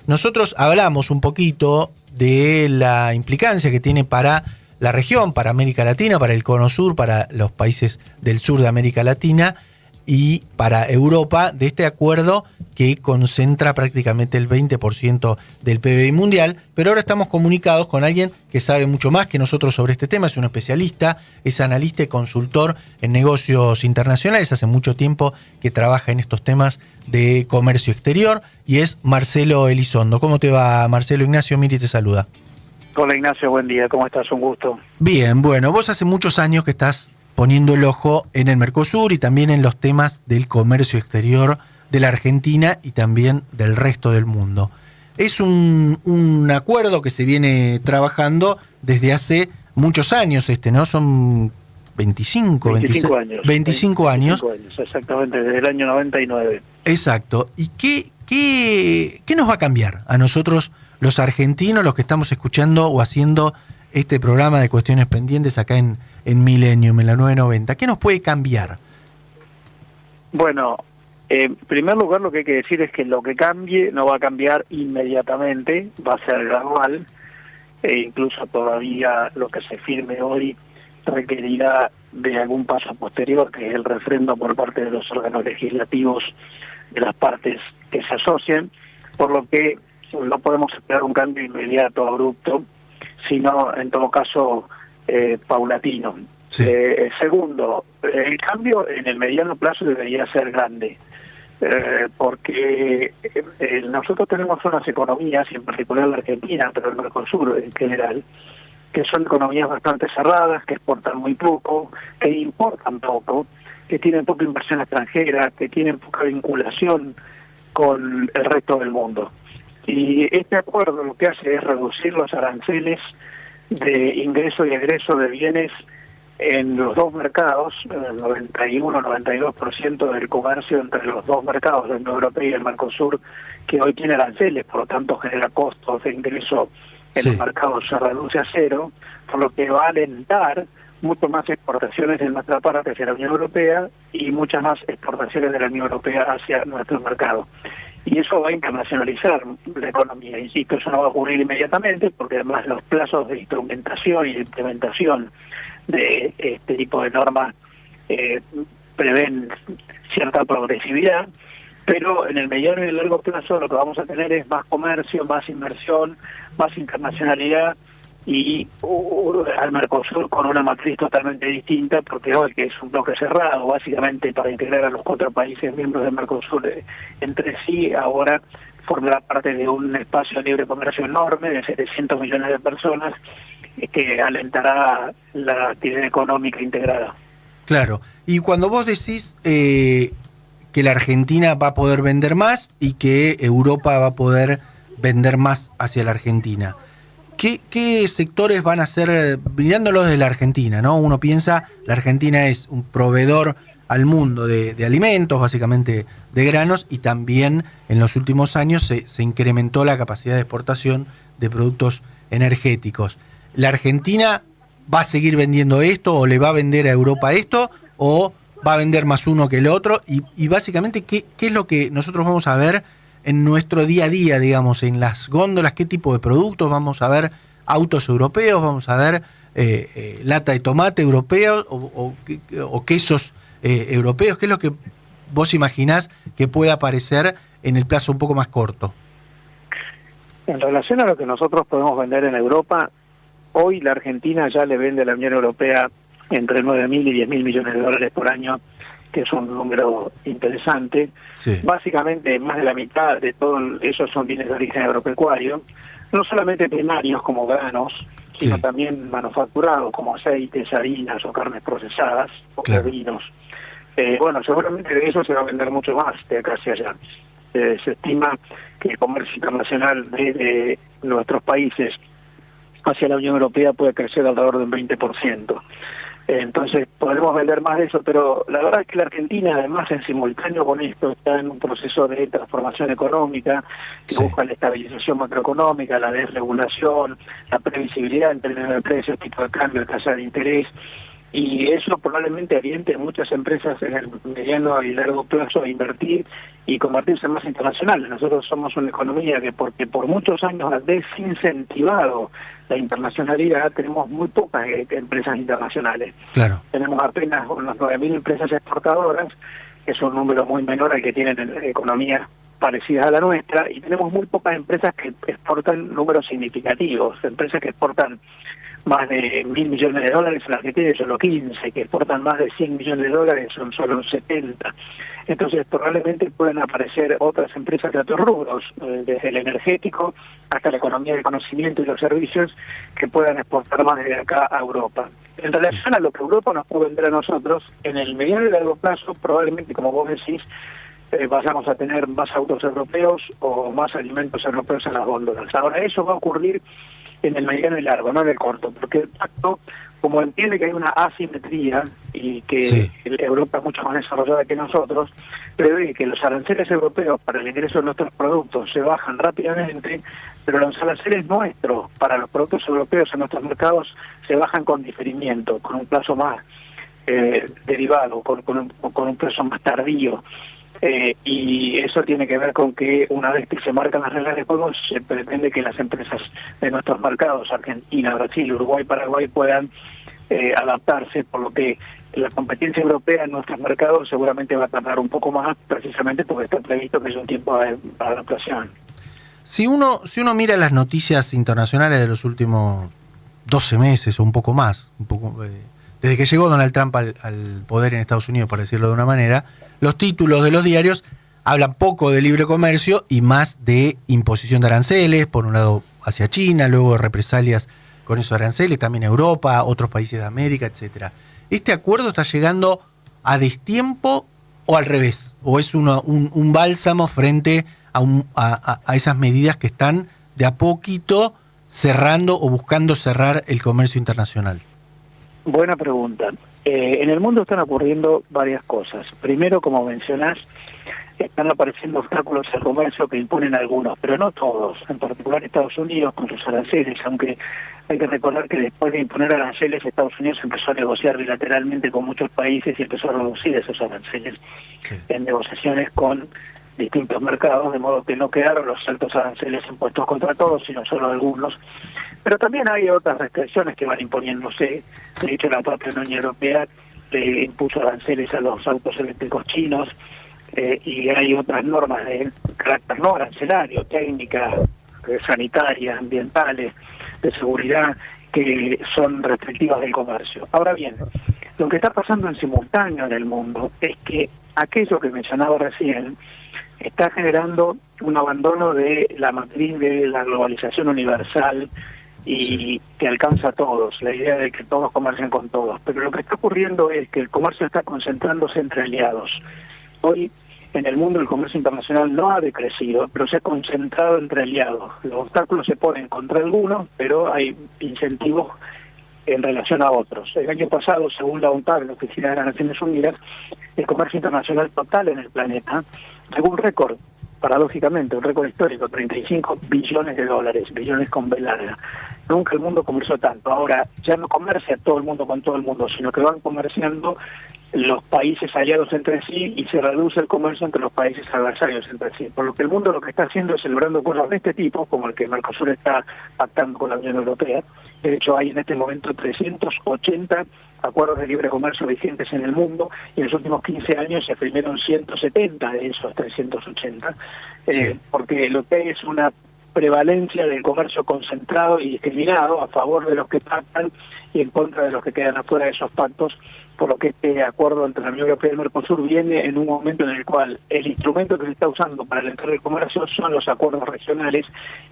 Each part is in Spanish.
nosotros hablamos un poquito de la implicancia que tiene para la región, para América Latina, para el Cono Sur, para los países del sur de América Latina y para Europa, de este acuerdo que concentra prácticamente el 20% del PBI mundial, pero ahora estamos comunicados con alguien que sabe mucho más que nosotros sobre este tema, es un especialista, es analista y consultor en negocios internacionales, hace mucho tiempo que trabaja en estos temas de comercio exterior, y es Marcelo Elizondo. ¿Cómo te va, Marcelo? Ignacio Miri te saluda. Hola Ignacio, buen día, ¿cómo estás? Un gusto. Bien, bueno, vos hace muchos años que estás poniendo el ojo en el Mercosur y también en los temas del comercio exterior de la Argentina y también del resto del mundo. Es un acuerdo que se viene trabajando desde hace muchos años, ¿no? Son 25 años. 25 años, exactamente, desde el año 99. Exacto. ¿Y qué nos va a cambiar a nosotros, los argentinos, los que estamos escuchando o haciendo este programa de Cuestiones Pendientes acá en Millennium, en la 990? ¿Qué nos puede cambiar? Bueno, en primer lugar lo que hay que decir es que lo que cambie no va a cambiar inmediatamente, va a ser gradual, e incluso todavía lo que se firme hoy requerirá de algún paso posterior, que es el refrendo por parte de los órganos legislativos de las partes que se asocian, por lo que no podemos esperar un cambio inmediato, abrupto, sino en todo caso paulatino. Sí. Segundo, el cambio en el mediano plazo debería ser grande, porque nosotros tenemos unas economías, y en particular la Argentina, pero el Mercosur en general, que son economías bastante cerradas, que exportan muy poco, que importan poco, que tienen poca inversión extranjera, que tienen poca vinculación con el resto del mundo. Y este acuerdo lo que hace es reducir los aranceles de ingreso y egreso de bienes en los dos mercados, el 91-92% del comercio entre los dos mercados, la Unión Europea y el Mercosur, que hoy tiene aranceles, por lo tanto genera costos de ingreso en los mercados, se reduce a cero, por lo que va a alentar mucho más exportaciones de nuestra parte hacia la Unión Europea y muchas más exportaciones de la Unión Europea hacia nuestro mercado. Y eso va a internacionalizar la economía. Insisto, eso no va a ocurrir inmediatamente porque además los plazos de instrumentación y de implementación de este tipo de normas prevén cierta progresividad, pero en el mediano y el largo plazo lo que vamos a tener es más comercio, más inversión, más internacionalidad y al Mercosur con una matriz totalmente distinta, porque hoy, que es un bloque cerrado básicamente para integrar a los 4 países miembros del Mercosur entre sí, ahora formará parte de un espacio de libre comercio enorme de 700 millones de personas que alentará la actividad económica integrada. Claro, y cuando vos decís que la Argentina va a poder vender más y que Europa va a poder vender más hacia la Argentina, ¿Qué sectores van a ser, mirándolos de la Argentina, ¿no? Uno piensa, la Argentina es un proveedor al mundo de alimentos, básicamente de granos, y también en los últimos años se incrementó la capacidad de exportación de productos energéticos. ¿La Argentina va a seguir vendiendo esto o le va a vender a Europa esto o va a vender más uno que el otro? Y básicamente, ¿qué es lo que nosotros vamos a ver en nuestro día a día, digamos, en las góndolas? ¿Qué tipo de productos? ¿Vamos a ver autos europeos? ¿Vamos a ver lata de tomate europeos o quesos europeos? ¿Qué es lo que vos imaginás que pueda aparecer en el plazo un poco más corto? En relación a lo que nosotros podemos vender en Europa, hoy la Argentina ya le vende a la Unión Europea entre 9.000 y 10.000 millones de dólares por año, que es un número interesante. Sí. Básicamente más de la mitad de todo eso son bienes de origen agropecuario, no solamente primarios como granos, sino Sí. también manufacturados como aceites, harinas o carnes procesadas o vinos. Bueno, seguramente de eso se va a vender mucho más de acá hacia allá. Se estima que el comercio internacional de nuestros países hacia la Unión Europea puede crecer alrededor del 20%. Entonces podremos vender más de eso, pero la verdad es que la Argentina, además, en simultáneo con esto, está en un proceso de transformación económica que busca la estabilización macroeconómica, la desregulación, la previsibilidad en términos de precios, tipo de cambio, tasa de interés, y eso probablemente aliente a muchas empresas en el mediano y largo plazo a invertir y convertirse más internacionales. Nosotros somos una economía que, porque por muchos años ha desincentivado la internacionalidad, tenemos muy pocas empresas internacionales. Claro. Tenemos apenas unas 9.000 empresas exportadoras, que es un número muy menor al que tienen economías parecidas a la nuestra, y tenemos muy pocas empresas que exportan números significativos, empresas que exportan más de 1.000 millones de dólares, en la Argentina solo 15, que exportan más de 100 millones de dólares son solo 70. Entonces probablemente pueden aparecer otras empresas de otros rubros, desde el energético hasta la economía del conocimiento y los servicios, que puedan exportar más desde acá a Europa. En relación a lo que Europa nos puede vender a nosotros, en el mediano y largo plazo, probablemente, como vos decís, vayamos a tener más autos europeos o más alimentos europeos en las góndolas. Ahora, eso va a ocurrir en el mediano y largo, no en el corto, porque el pacto, como entiende que hay una asimetría y que Europa es mucho más desarrollada que nosotros, prevé que los aranceles europeos para el ingreso de nuestros productos se bajan rápidamente, pero los aranceles nuestros para los productos europeos en nuestros mercados se bajan con diferimiento, con un plazo más derivado, con un plazo más tardío. Y eso tiene que ver con que una vez que se marcan las reglas de juego, se pretende que las empresas de nuestros mercados, Argentina, Brasil, Uruguay, Paraguay, puedan adaptarse, por lo que la competencia europea en nuestros mercados seguramente va a tardar un poco más, precisamente porque está previsto que es un tiempo de adaptación. Si uno mira las noticias internacionales de los últimos 12 meses o un poco más, desde que llegó Donald Trump al poder en Estados Unidos, por decirlo de una manera, los títulos de los diarios hablan poco de libre comercio y más de imposición de aranceles, por un lado hacia China, luego represalias con esos aranceles, también Europa, otros países de América, etcétera. ¿Este acuerdo está llegando a destiempo o al revés? ¿O es un bálsamo frente a esas medidas que están de a poquito cerrando o buscando cerrar el comercio internacional? Buena pregunta. En el mundo están ocurriendo varias cosas. Primero, como mencionás, están apareciendo obstáculos al comercio que imponen algunos, pero no todos. En particular Estados Unidos con sus aranceles, aunque hay que recordar que después de imponer aranceles, Estados Unidos empezó a negociar bilateralmente con muchos países y empezó a reducir esos aranceles en negociaciones con distintos mercados, de modo que no quedaron los altos aranceles impuestos contra todos, sino solo algunos. Pero también hay otras restricciones que van imponiéndose. De hecho, la propia Unión Europea le impuso aranceles a los autos eléctricos chinos, y hay otras normas de carácter no arancelario, técnicas, sanitarias, ambientales, de seguridad, que son restrictivas del comercio. Ahora bien, lo que está pasando en simultáneo en el mundo es que aquello que mencionaba recién está generando un abandono de la matriz de la globalización universal y que alcanza a todos, la idea de que todos comercian con todos. Pero lo que está ocurriendo es que el comercio está concentrándose entre aliados. Hoy en el mundo el comercio internacional no ha decrecido, pero se ha concentrado entre aliados. Los obstáculos se ponen contra algunos, pero hay incentivos en relación a otros. El año pasado, según la UNCTAD, la Oficina de las Naciones Unidas, el comercio internacional total en el planeta llegó un récord, paradójicamente, un récord histórico, 35 billones de dólares, billones con B larga. Nunca el mundo comerció tanto. Ahora, ya no comercia todo el mundo con todo el mundo, sino que van comerciando los países aliados entre sí y se reduce el comercio entre los países adversarios entre sí. Por lo que el mundo lo que está haciendo es celebrando cosas de este tipo, como el que Mercosur está pactando con la Unión Europea. De hecho, hay en este momento 380 acuerdos de libre comercio vigentes en el mundo, y en los últimos 15 años se firmaron 170 de esos 380, porque lo que hay es una prevalencia del comercio concentrado y discriminado a favor de los que pactan y en contra de los que quedan afuera de esos pactos, por lo que este acuerdo entre la Unión Europea y el Mercosur viene en un momento en el cual el instrumento que se está usando para alentar el comercio son los acuerdos regionales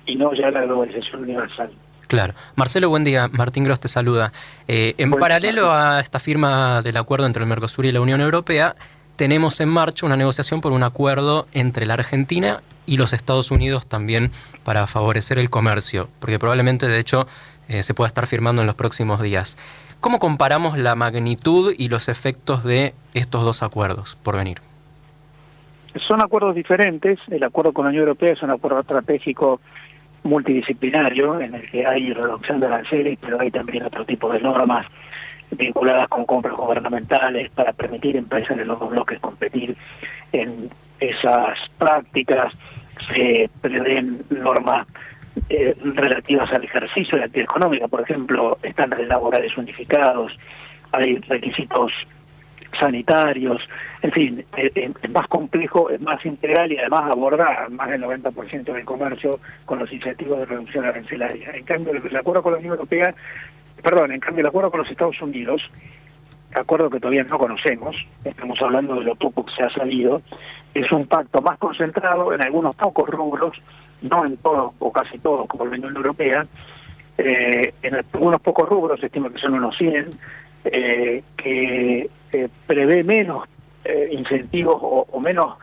y no ya la globalización universal. Claro. Marcelo, buen día. Martín Gross te saluda. En paralelo a esta firma del acuerdo entre el Mercosur y la Unión Europea, tenemos en marcha una negociación por un acuerdo entre la Argentina y los Estados Unidos también para favorecer el comercio, porque probablemente, de hecho, se pueda estar firmando en los próximos días. ¿Cómo comparamos la magnitud y los efectos de estos dos acuerdos por venir? Son acuerdos diferentes. El acuerdo con la Unión Europea es un acuerdo estratégico multidisciplinario en el que hay reducción de aranceles, pero hay también otro tipo de normas vinculadas con compras gubernamentales para permitir a empresas de los dos bloques competir en esas prácticas. Se prevén normas relativas al ejercicio de la actividad económica, por ejemplo, estándares laborales unificados, hay requisitos sanitarios, en fin, es más complejo, es más integral y además aborda más del 90% del comercio con los incentivos de reducción arancelaria. En cambio, el acuerdo con la Unión Europea, en cambio el acuerdo con los Estados Unidos, acuerdo que todavía no conocemos, estamos hablando de lo poco que se ha sabido, es un pacto más concentrado en algunos pocos rubros, no en todos o casi todos como la Unión Europea, en algunos pocos rubros, estimo que son unos 100, que prevé menos incentivos o menos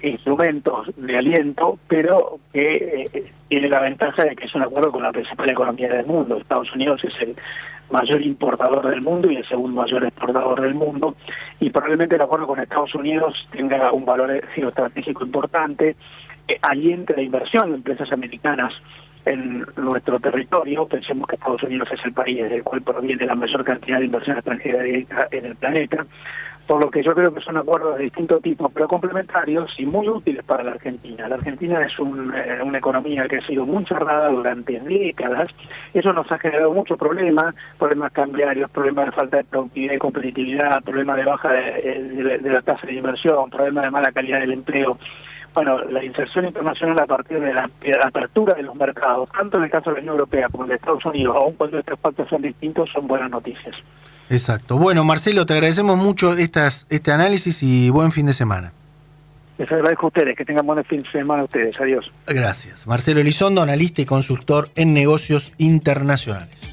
instrumentos de aliento, pero que tiene la ventaja de que es un acuerdo con la principal economía del mundo. Estados Unidos es el mayor importador del mundo y el segundo mayor exportador del mundo, y probablemente el acuerdo con Estados Unidos tenga un valor geoestratégico importante, aliente la inversión de empresas americanas en nuestro territorio. Pensemos que Estados Unidos es el país del cual proviene la mayor cantidad de inversión extranjera directa en el planeta, por lo que yo creo que son acuerdos de distintos tipos, pero complementarios y muy útiles para la Argentina. La Argentina es una economía que ha sido muy cerrada durante décadas. Eso nos ha generado muchos problemas cambiarios, problemas de falta de productividad y competitividad, problemas de baja de la tasa de inversión, problemas de mala calidad del empleo. Bueno, la inserción internacional a partir de la apertura de los mercados, tanto en el caso de la Unión Europea como en de Estados Unidos, aun cuando estos pactos son distintos, son buenas noticias. Exacto. Bueno, Marcelo, te agradecemos mucho este análisis y buen fin de semana. Les agradezco a ustedes, que tengan buen fin de semana a ustedes. Adiós. Gracias. Marcelo Elizondo, analista y consultor en negocios internacionales.